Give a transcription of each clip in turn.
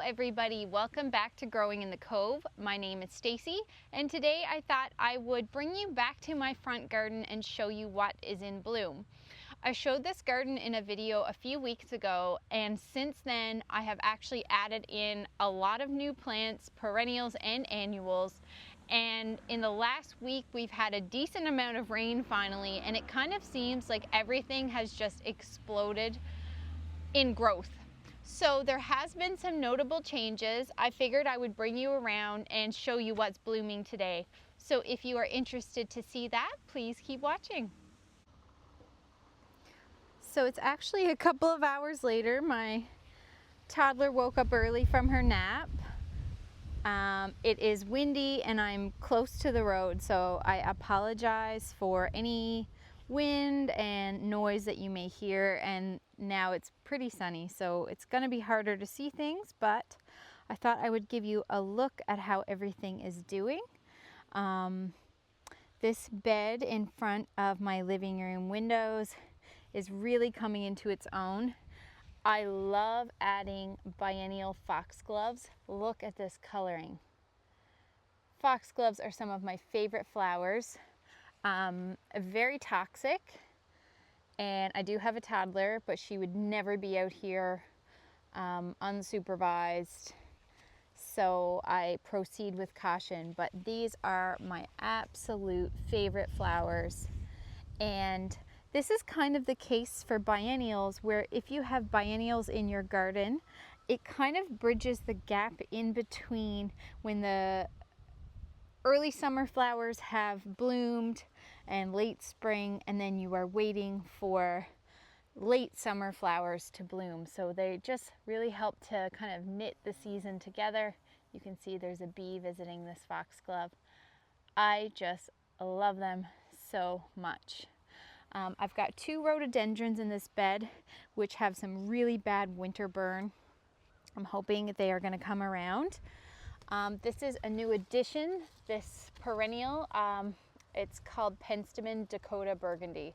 everybody, welcome back to Growing in the Cove. My name is Stacy, and today I thought I would bring you back to my front garden and show you what is in bloom. I showed this garden in a video a few weeks ago, and since then I have actually added in a lot of new plants, perennials and annuals, and in the last week we've had a decent amount of rain finally, and it kind of seems like everything has just exploded in growth. So there has been some notable changes. I figured I would bring you around and show you what's blooming today. So if you are interested to see that, please keep watching. So it's actually a couple of hours later. My toddler woke up early from her nap. It is windy and I'm close to the road, so I apologize for any wind and noise that you may hear, and now it's pretty sunny, so it's going to be harder to see things, but I thought I would give you a look at how everything is doing. This bed in front of my living room windows is really coming into its own. I love adding biennial foxgloves. Look at this coloring. Foxgloves are some of my favorite flowers. Very toxic, and I do have a toddler, but she would never be out here unsupervised, so I proceed with caution. But these are my absolute favorite flowers, and this is kind of the case for biennials, where if you have biennials in your garden, it kind of bridges the gap in between when the early summer flowers have bloomed and late spring, and then you are waiting for late summer flowers to bloom. So they just really help to kind of knit the season together. You can see there's a bee visiting this foxglove. I just love them so much. I've got two rhododendrons in this bed which have some really bad winter burn. I'm hoping that they are going to come around. This is a new addition, this perennial. It's called Penstemon Dakota Burgundy,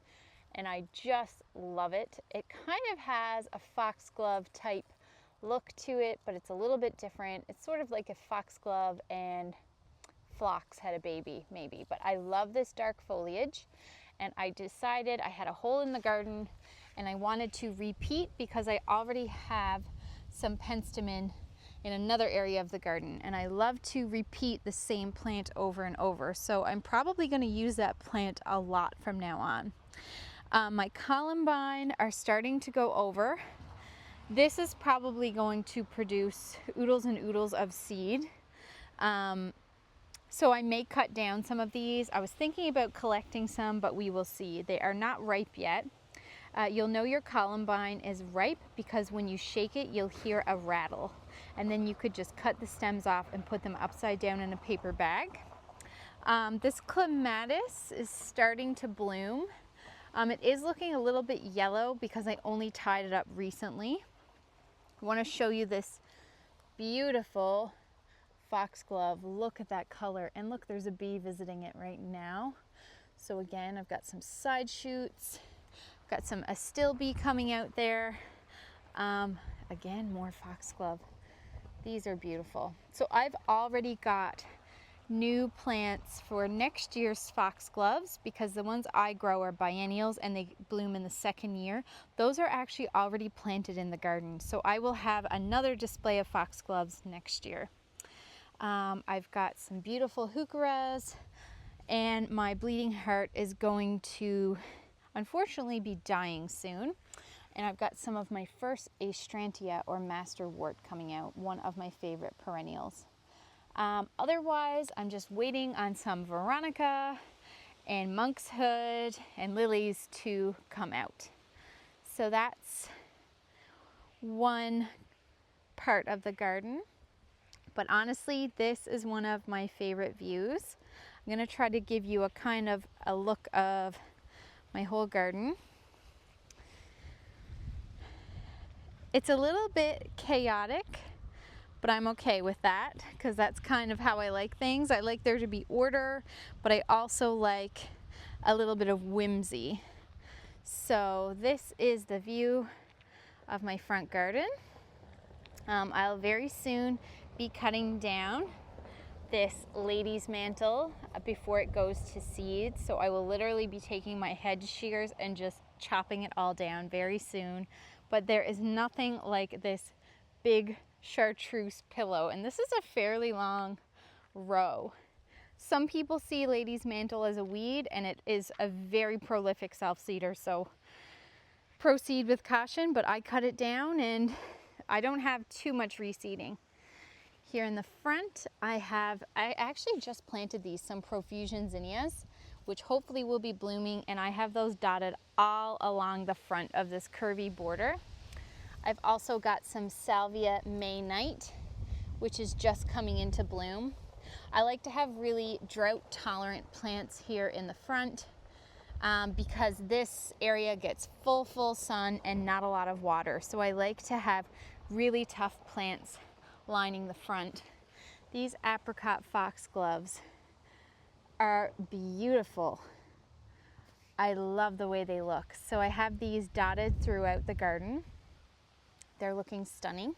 and I just love it. It kind of has a foxglove type look to it, but it's a little bit different. It's sort of like if foxglove and phlox had a baby, maybe. But I love this dark foliage, and I decided I had a hole in the garden and I wanted to repeat because I already have some penstemon in another area of the garden, and I love to repeat the same plant over and over, so I'm probably going to use that plant a lot from now on. My columbine are starting to go over. This is probably going to produce oodles and oodles of seed, so I may cut down some of these. I was thinking about collecting some, but we will see. They are not ripe yet. You'll know your columbine is ripe because when you shake it, you'll hear a rattle. And then you could just cut the stems off and put them upside down in a paper bag. This clematis is starting to bloom. It is looking a little bit yellow because I only tied it up recently. I want to show you this beautiful foxglove. Look at that color, and look, there's a bee visiting it right now. So again, I've got some side shoots. Got some astilbe coming out there. Again, more foxglove. These are beautiful. So I've already got new plants for next year's foxgloves because the ones I grow are biennials and they bloom in the second year. Those are actually already planted in the garden. So I will have another display of foxgloves next year. I've got some beautiful heucheras, and my bleeding heart is going to unfortunately be dying soon, and I've got some of my first astrantia or masterwort coming out, one of my favorite perennials. Otherwise, I'm just waiting on some veronica and monkshood and lilies to come out. So that's one part of the garden, but honestly this is one of my favorite views. I'm going to try to give you a kind of a look of my whole garden. It's a little bit chaotic, but I'm okay with that because that's kind of how I like things. I like there to be order, but I also like a little bit of whimsy. So this is the view of my front garden. I'll very soon be cutting down this lady's mantle before it goes to seed. So I will literally be taking my hedge shears and just chopping it all down very soon. But there is nothing like this big chartreuse pillow, and this is a fairly long row. Some people see lady's mantle as a weed, and it is a very prolific self-seeder, so proceed with caution, but I cut it down and I don't have too much reseeding. Here in the front, I actually just planted these, some profusion zinnias, which hopefully will be blooming, and I have those dotted all along the front of this curvy border. I've also got some salvia May Night, which is just coming into bloom. I like to have really drought tolerant plants here in the front because this area gets full sun and not a lot of water. So I like to have really tough plants lining the front. These apricot foxgloves are beautiful. I love the way they look. So I have these dotted throughout the garden. They're looking stunning.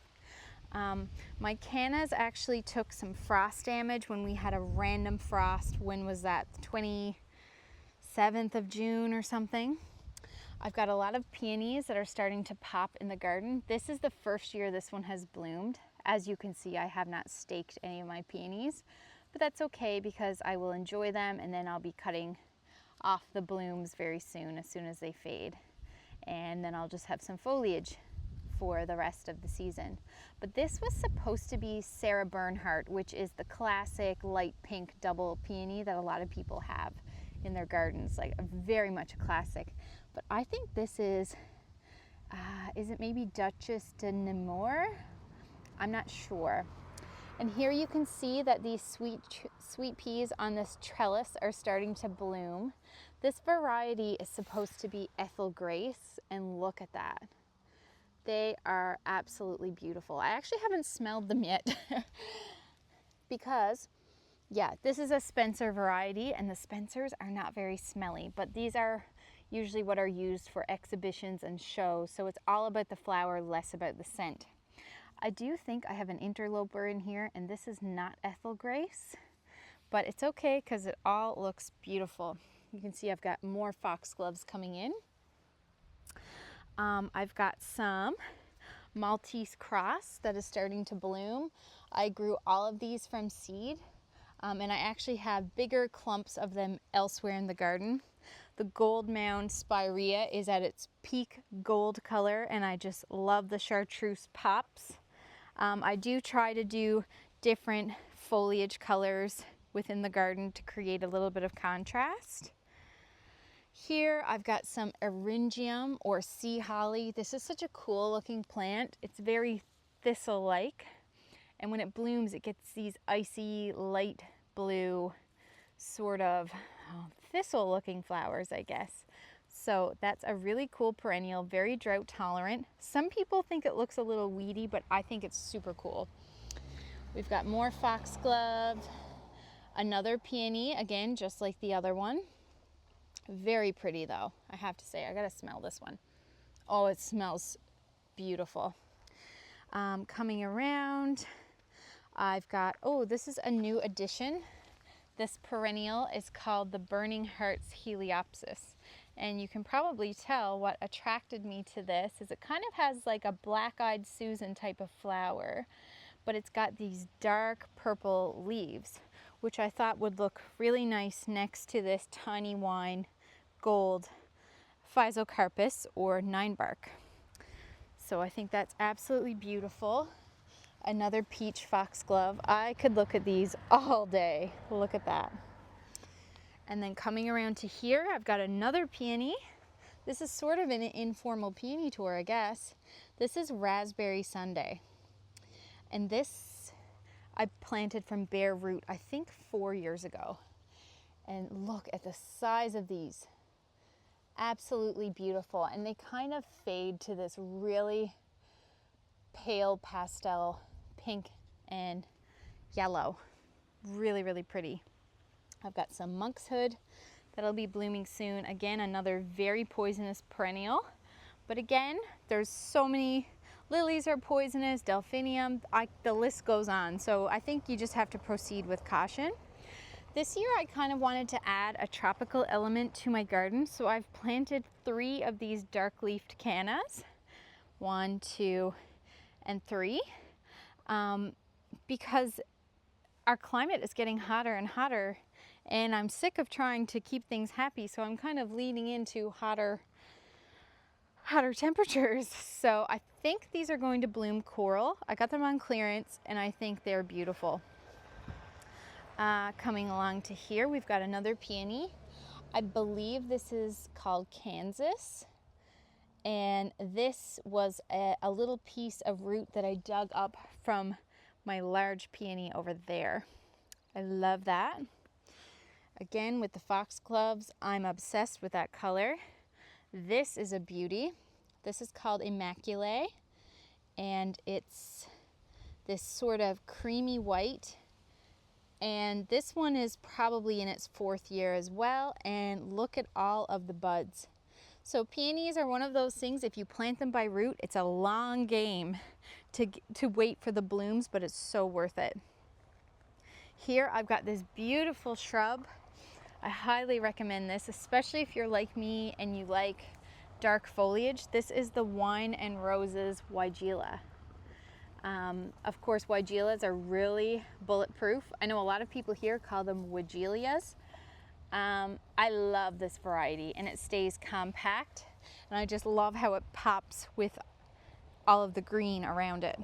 My cannas actually took some frost damage when we had a random frost. When was that? The 27th of June or something. I've got a lot of peonies that are starting to pop in the garden. This is the first year this one has bloomed. As you can see, I have not staked any of my peonies, but that's okay because I will enjoy them, and then I'll be cutting off the blooms very soon as they fade. And then I'll just have some foliage for the rest of the season. But this was supposed to be Sarah Bernhardt, which is the classic light pink double peony that a lot of people have in their gardens, like very much a classic. But I think this is it maybe Duchess de Nemours? I'm not sure. And here you can see that these sweet peas on this trellis are starting to bloom. This variety is supposed to be Ethel Grace, and look at that. They are absolutely beautiful. I actually haven't smelled them yet because, yeah, this is a Spencer variety, and the Spencers are not very smelly, but these are usually what are used for exhibitions and shows, so it's all about the flower, less about the scent. I do think I have an interloper in here, and this is not Ethel Grace, but it's okay because it all looks beautiful. You can see I've got more foxgloves coming in. I've got some Maltese cross that is starting to bloom. I grew all of these from seed, and I actually have bigger clumps of them elsewhere in the garden. The gold mound spirea is at its peak gold color, and I just love the chartreuse pops. I do try to do different foliage colors within the garden to create a little bit of contrast. Here I've got some eryngium or sea holly. This is such a cool looking plant. It's very thistle-like, and when it blooms it gets these icy light blue sort of thistle looking flowers, I guess. So that's a really cool perennial, very drought tolerant. Some people think it looks a little weedy, but I think it's super cool. We've got more foxglove, another peony, again just like the other one. Very pretty though, I have to say. I gotta smell this one. Oh, it smells beautiful. Coming around, I've got, oh, this is a new addition. This perennial is called the Burning Hearts Heliopsis. And you can probably tell what attracted me to this is it kind of has like a black-eyed Susan type of flower, but it's got these dark purple leaves, which I thought would look really nice next to this tiny wine gold Physocarpus or ninebark. So I think that's absolutely beautiful. Another peach foxglove. I could look at these all day. Look at that. And then coming around to here, I've got another peony. This is sort of an informal peony tour, I guess. This is Raspberry Sunday. And this I planted from bare root, I think 4 years ago. And look at the size of these. Absolutely beautiful. And they kind of fade to this really pale pastel pink and yellow. Really, really pretty. I've got some monkshood that'll be blooming soon. Again, another very poisonous perennial. But again, there's so many Lilies are poisonous, delphinium, the list goes on. So I think you just have to proceed with caution. This year I kind of wanted to add a tropical element to my garden, so I've planted 3 of these dark-leafed cannas, 1, 2, and 3, because our climate is getting hotter and hotter, and I'm sick of trying to keep things happy, so I'm kind of leaning into hotter temperatures. So I think these are going to bloom coral. I got them on clearance, and I think they're beautiful. Coming along to here, we've got another peony. I believe this is called Kansas, and this was a little piece of root that I dug up from my large peony over there. I love that. Again, with the foxgloves, I'm obsessed with that color. This is a beauty. This is called Immaculée, and it's this sort of creamy white. And this one is probably in its 4th year as well, and look at all of the buds. So peonies are one of those things, if you plant them by root, it's a long game to wait for the blooms, but it's so worth it. Here I've got this beautiful shrub. I highly recommend this, especially if you're like me and you like dark foliage. This is the Wine and Roses Weigela. Of course, Weigelas are really bulletproof. I know a lot of people here call them Weigelias. I love this variety, and it stays compact, and I just love how it pops with all of the green around it.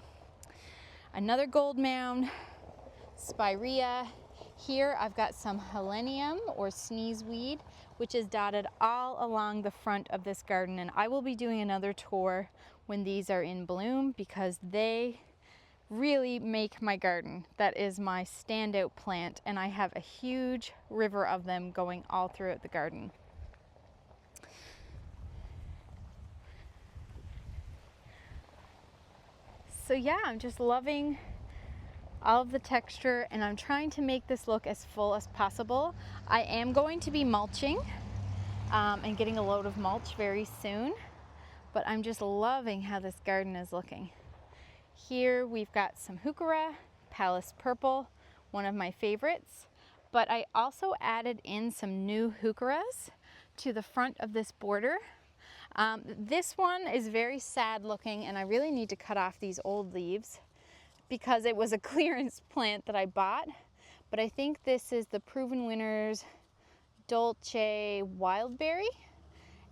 Another gold mound, Spirea. Here I've got some Helenium or sneezeweed, which is dotted all along the front of this garden, and I will be doing another tour when these are in bloom because they really make my garden. That is my standout plant, and I have a huge river of them going all throughout the garden. So yeah, I'm just loving all of the texture, and I'm trying to make this look as full as possible. I am going to be mulching and getting a load of mulch very soon, but I'm just loving how this garden is looking. Here we've got some heuchera, Palace Purple, one of my favorites, but I also added in some new heucheras to the front of this border. This one is very sad looking, and I really need to cut off these old leaves because it was a clearance plant that I bought, but I think this is the Proven Winners Dolce Wildberry,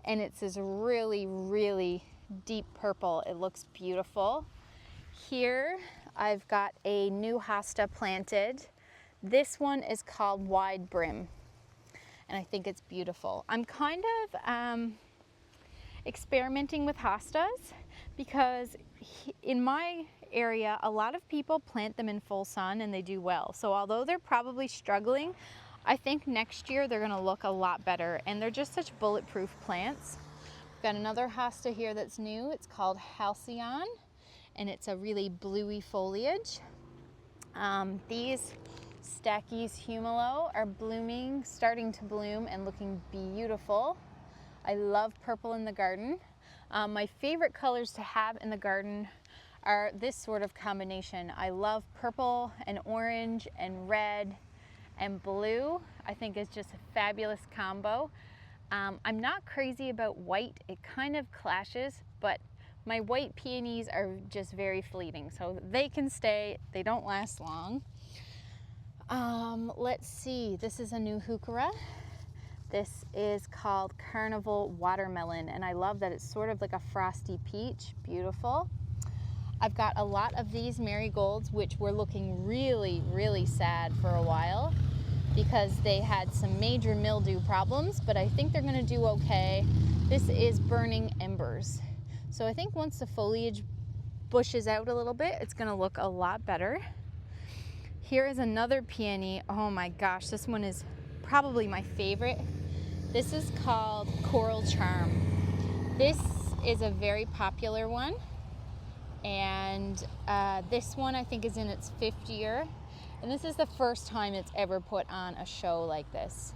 and it's this really, really deep purple. It looks beautiful. Here I've got a new Hosta planted. This one is called Wide Brim, and I think it's beautiful. I'm kind of experimenting with hostas because in my area a lot of people plant them in full sun and they do well. So although they're probably struggling, I think next year they're going to look a lot better, and they're just such bulletproof plants. We've got another hosta here that's new. It's called Halcyon, and it's a really bluey foliage. These Stachy's Humilo are blooming, starting to bloom and looking beautiful. I love purple in the garden. My favorite colors to have in the garden are this sort of combination. I love purple and orange and red and blue. I think it's just a fabulous combo. I'm not crazy about white. It kind of clashes, but my white peonies are just very fleeting, so they can stay. They don't last long. Let's see, this is a new heuchera. This is called Carnival Watermelon, and I love that it's sort of like a frosty peach. Beautiful. I've got a lot of these marigolds, which were looking really, really sad for a while because they had some major mildew problems, but I think they're gonna do okay. This is Burning Embers. So I think once the foliage bushes out a little bit, it's gonna look a lot better. Here is another peony. Oh my gosh, this one is probably my favorite. This is called Coral Charm. This is a very popular one, and this one I think is in its 5th year, and this is the first time it's ever put on a show like this.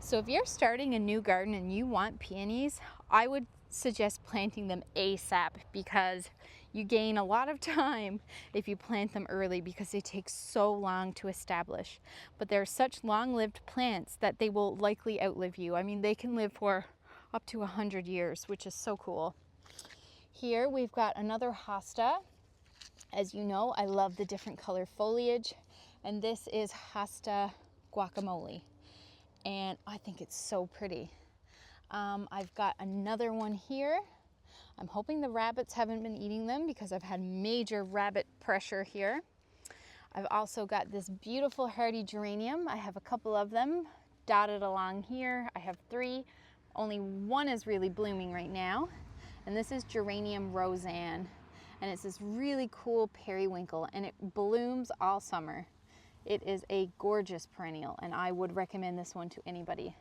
So if you're starting a new garden and you want peonies, I would suggest planting them ASAP because You gain a lot of time if you plant them early because they take so long to establish. But they're such long-lived plants that they will likely outlive you. I mean, they can live for up to 100 years, which is so cool. Here we've got another hosta. As you know, I love the different color foliage, and this is Hosta guacamole, and I think it's so pretty. I've got another one here. I'm hoping the rabbits haven't been eating them because I've had major rabbit pressure here. I've also got this beautiful hardy geranium. I have a couple of them dotted along here. I have 3. Only one is really blooming right now, and this is geranium roseanne. And it's this really cool periwinkle, and it blooms all summer. It is a gorgeous perennial, and I would recommend this one to anybody.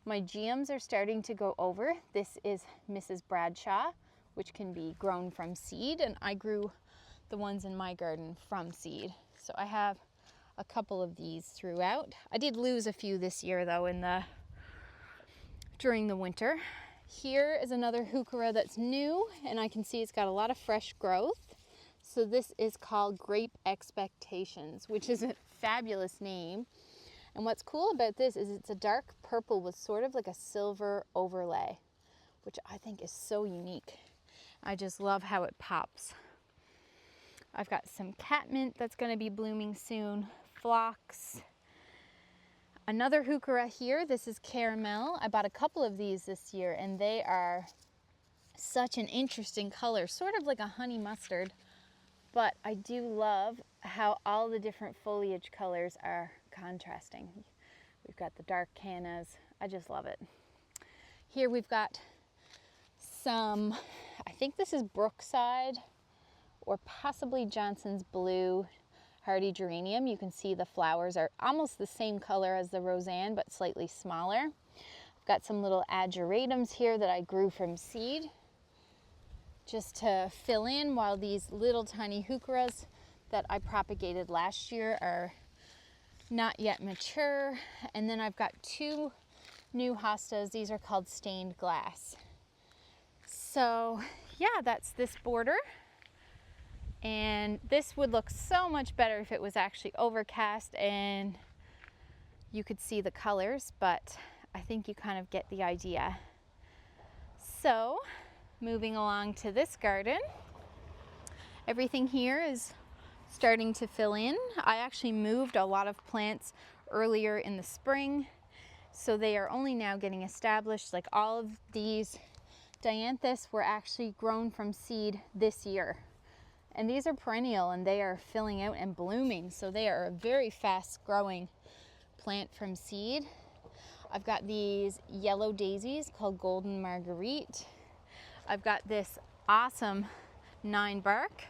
My geums are starting to go over. This is Mrs. Bradshaw, which can be grown from seed, and I grew the ones in my garden from seed. So I have a couple of these throughout. I did lose a few this year though during the winter. Here is another heuchera that's new, and I can see it's got a lot of fresh growth. So this is called Grape Expectations, which is a fabulous name. And what's cool about this is it's a dark purple with sort of like a silver overlay, which I think is so unique. I just love how it pops. I've got some catmint that's going to be blooming soon, phlox. Another heuchera here, this is caramel. I bought a couple of these this year, and they are such an interesting color, sort of like a honey mustard, but I do love how all the different foliage colors are contrasting. We've got the dark cannas. I just love it. Here we've got some, I think this is Brookside or possibly Johnson's Blue hardy geranium. You can see the flowers are almost the same color as the roseanne, but slightly smaller. I've got some little ageratums here that I grew from seed just to fill in, while these little tiny heucheras that I propagated last year are not yet mature. And then I've got 2 new hostas. These are called stained glass. So yeah, that's this border. And this would look so much better if it was actually overcast and you could see the colors, but I think you kind of get the idea. So moving along to this garden, everything here is starting to fill in. I actually moved a lot of plants earlier in the spring, so they are only now getting established. Like all of these dianthus were actually grown from seed this year. And these are perennial, and they are filling out and blooming. So they are a very fast growing plant from seed. I've got these yellow daisies called Golden Marguerite. I've got this awesome 9 bark.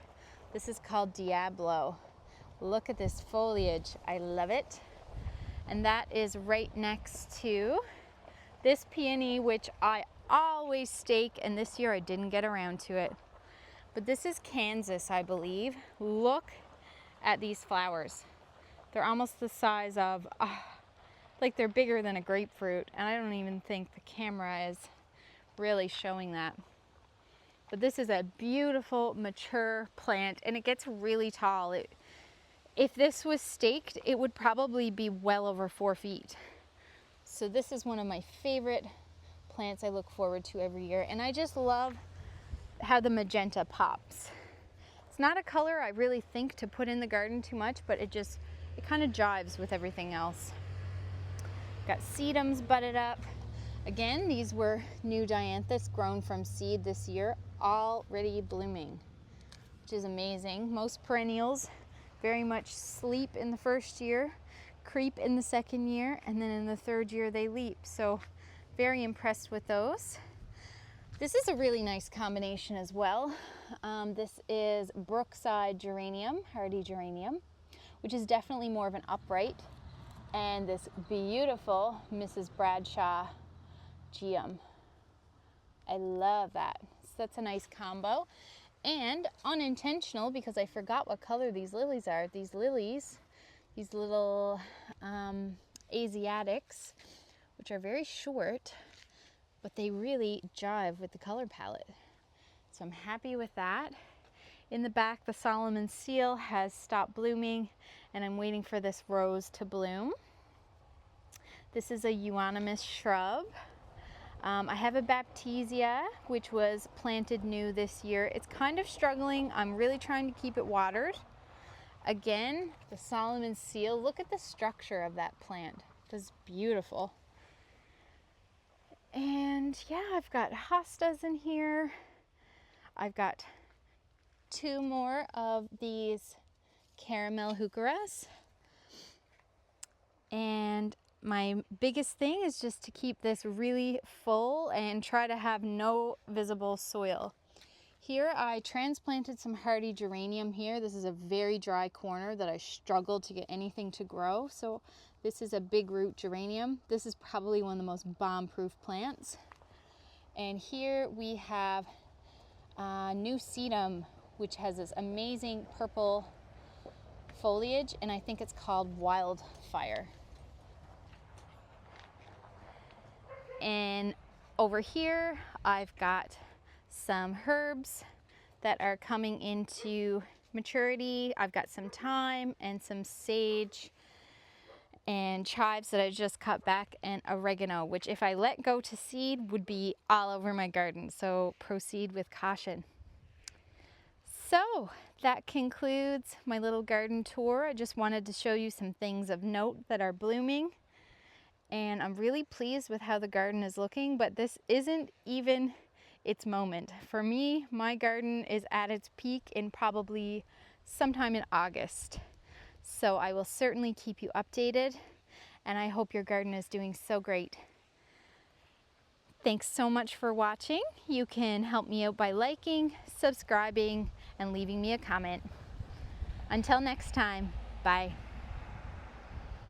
This is called Diablo. Look at this foliage. I love it. And that is right next to this peony, which I always stake, and this year I didn't get around to it. But this is Kansas, I believe. Look at these flowers. They're almost the size of, like they're bigger than a grapefruit. And I don't even think the camera is really showing that. But this is a beautiful, mature plant, and it gets really tall. If this was staked, it would probably be well over 4 feet. So this is one of my favorite plants I look forward to every year. And I just love how the magenta pops. It's not a color I really think to put in the garden too much, but it kind of jives with everything else. Got sedums budded up. Again, these were new dianthus grown from seed this year, already blooming, which is amazing. Most perennials very much sleep in the first year, creep in the second year, and then in the third year they leap. So very impressed with those. This is a really nice combination as well. This is Brookside geranium, hardy geranium, which is definitely more of an upright, and this beautiful Mrs. Bradshaw geum. I love that. So that's a nice combo. And unintentional, because I forgot what color these lilies are. These lilies, these little Asiatics, which are very short, but they really jive with the color palette. So I'm happy with that. In the back, the Solomon seal has stopped blooming, and I'm waiting for this rose to bloom. This is a euonymus shrub. I have a baptisia, which was planted new this year. It's kind of struggling. I'm really trying to keep it watered. Again, the Solomon seal. Look at the structure of that plant. It's beautiful. And yeah, I've got hostas in here. I've got 2 more of these caramel heucheras. And my biggest thing is just to keep this really full and try to have no visible soil. Here I transplanted some hardy geranium here. This is a very dry corner that I struggled to get anything to grow. So this is a big root geranium. This is probably one of the most bomb-proof plants. And here we have new sedum, which has this amazing purple foliage, and I think it's called wildfire. And over here I've got some herbs that are coming into maturity. I've got some thyme and some sage and chives that I just cut back, and oregano, which if I let go to seed would be all over my garden, so proceed with caution. So that concludes my little garden tour. I just wanted to show you some things of note that are blooming, and I'm really pleased with how the garden is looking, but this isn't even its moment. For me, my garden is at its peak in probably sometime in August. So I will certainly keep you updated, and I hope your garden is doing so great. Thanks so much for watching. You can help me out by liking, subscribing, and leaving me a comment. Until next time, bye.